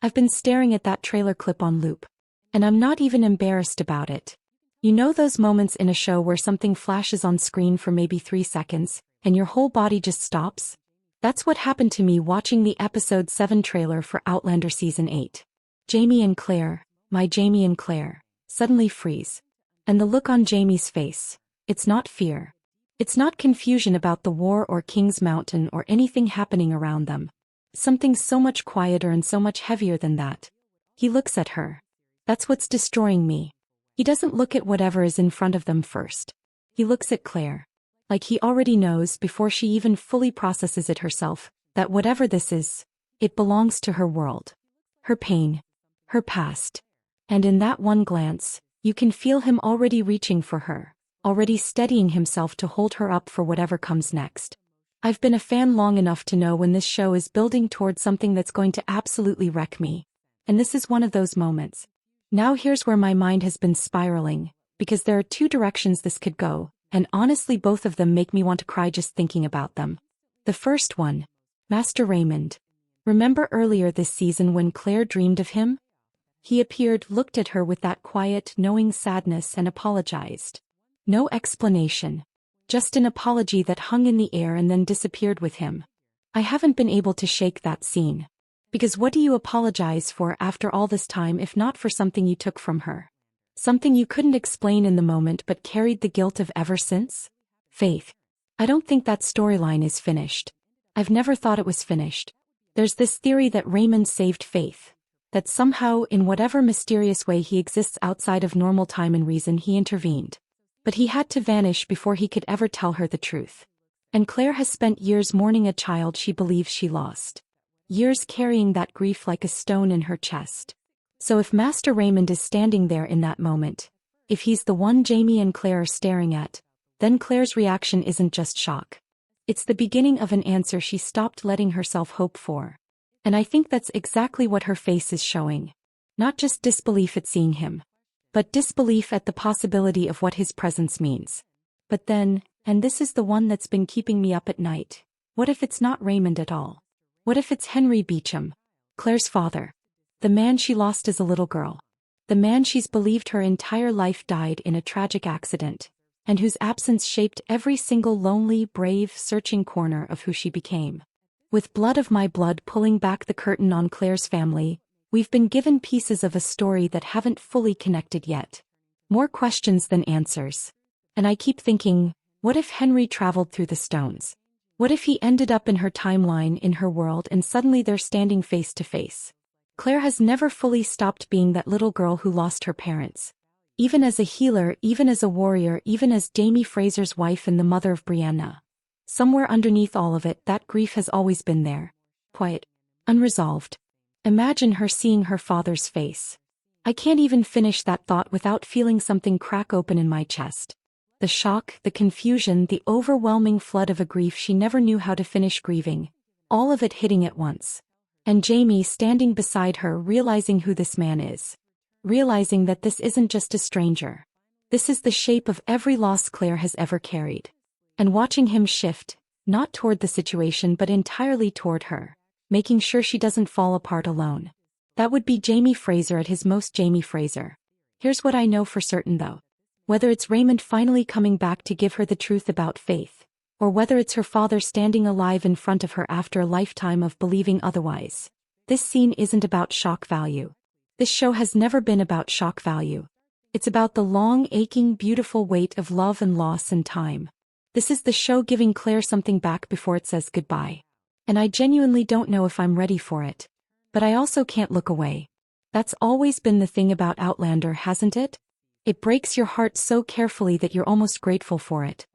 I've been staring at that trailer clip on loop. And I'm not even embarrassed about it. You know those moments in a show where something flashes on screen for maybe 3 seconds, and your whole body just stops? That's what happened to me watching the episode 7 trailer for Outlander Season 8. Jamie and Claire, my Jamie and Claire, suddenly freeze. And the look on Jamie's face, it's not fear. It's not confusion about the war or King's Mountain or anything happening around them. Something so much quieter and so much heavier than that. He looks at her. That's what's destroying me. He doesn't look at whatever is in front of them first. He looks at Claire. Like he already knows before she even fully processes it herself, that whatever this is, it belongs to her world. Her pain. Her past. And in that one glance, you can feel him already reaching for her, already steadying himself to hold her up for whatever comes next. I've been a fan long enough to know when this show is building towards something that's going to absolutely wreck me. And this is one of those moments. Now here's where my mind has been spiraling, because there are 2 directions this could go, and honestly both of them make me want to cry just thinking about them. The first one. Master Raymond. Remember earlier this season when Claire dreamed of him? He appeared, looked at her with that quiet, knowing sadness and apologized. No explanation. Just an apology that hung in the air and then disappeared with him. I haven't been able to shake that scene. Because what do you apologize for after all this time if not for something you took from her? Something you couldn't explain in the moment but carried the guilt of ever since? Faith. I don't think that storyline is finished. I've never thought it was finished. There's this theory that Raymond saved Faith. That somehow, in whatever mysterious way he exists outside of normal time and reason, he intervened. But he had to vanish before he could ever tell her the truth. And Claire has spent years mourning a child she believes she lost. Years carrying that grief like a stone in her chest. So if Master Raymond is standing there in that moment, if he's the one Jamie and Claire are staring at, then Claire's reaction isn't just shock. It's the beginning of an answer she stopped letting herself hope for. And I think that's exactly what her face is showing. Not just disbelief at seeing him, but disbelief at the possibility of what his presence means. But then, and this is the one that's been keeping me up at night, what if it's not Raymond at all? What if it's Henry Beauchamp, Claire's father? The man she lost as a little girl. The man she's believed her entire life died in a tragic accident, and whose absence shaped every single lonely, brave, searching corner of who she became. With Blood of My Blood pulling back the curtain on Claire's family, we've been given pieces of a story that haven't fully connected yet. More questions than answers. And I keep thinking, what if Henry traveled through the stones? What if he ended up in her timeline, in her world, and suddenly they're standing face to face? Claire has never fully stopped being that little girl who lost her parents. Even as a healer, even as a warrior, even as Jamie Fraser's wife and the mother of Brianna. Somewhere underneath all of it, that grief has always been there. Quiet. Unresolved. Imagine her seeing her father's face. I can't even finish that thought without feeling something crack open in my chest. The shock, the confusion, the overwhelming flood of a grief she never knew how to finish grieving. All of it hitting at once. And Jamie standing beside her, realizing who this man is. Realizing that this isn't just a stranger. This is the shape of every loss Claire has ever carried. And watching him shift, not toward the situation but entirely toward her, making sure she doesn't fall apart alone. That would be Jamie Fraser at his most Jamie Fraser. Here's what I know for certain though. Whether it's Raymond finally coming back to give her the truth about Faith, or whether it's her father standing alive in front of her after a lifetime of believing otherwise, this scene isn't about shock value. This show has never been about shock value. It's about the long, aching, beautiful weight of love and loss and time. This is the show giving Claire something back before it says goodbye. And I genuinely don't know if I'm ready for it. But I also can't look away. That's always been the thing about Outlander, hasn't it? It breaks your heart so carefully that you're almost grateful for it.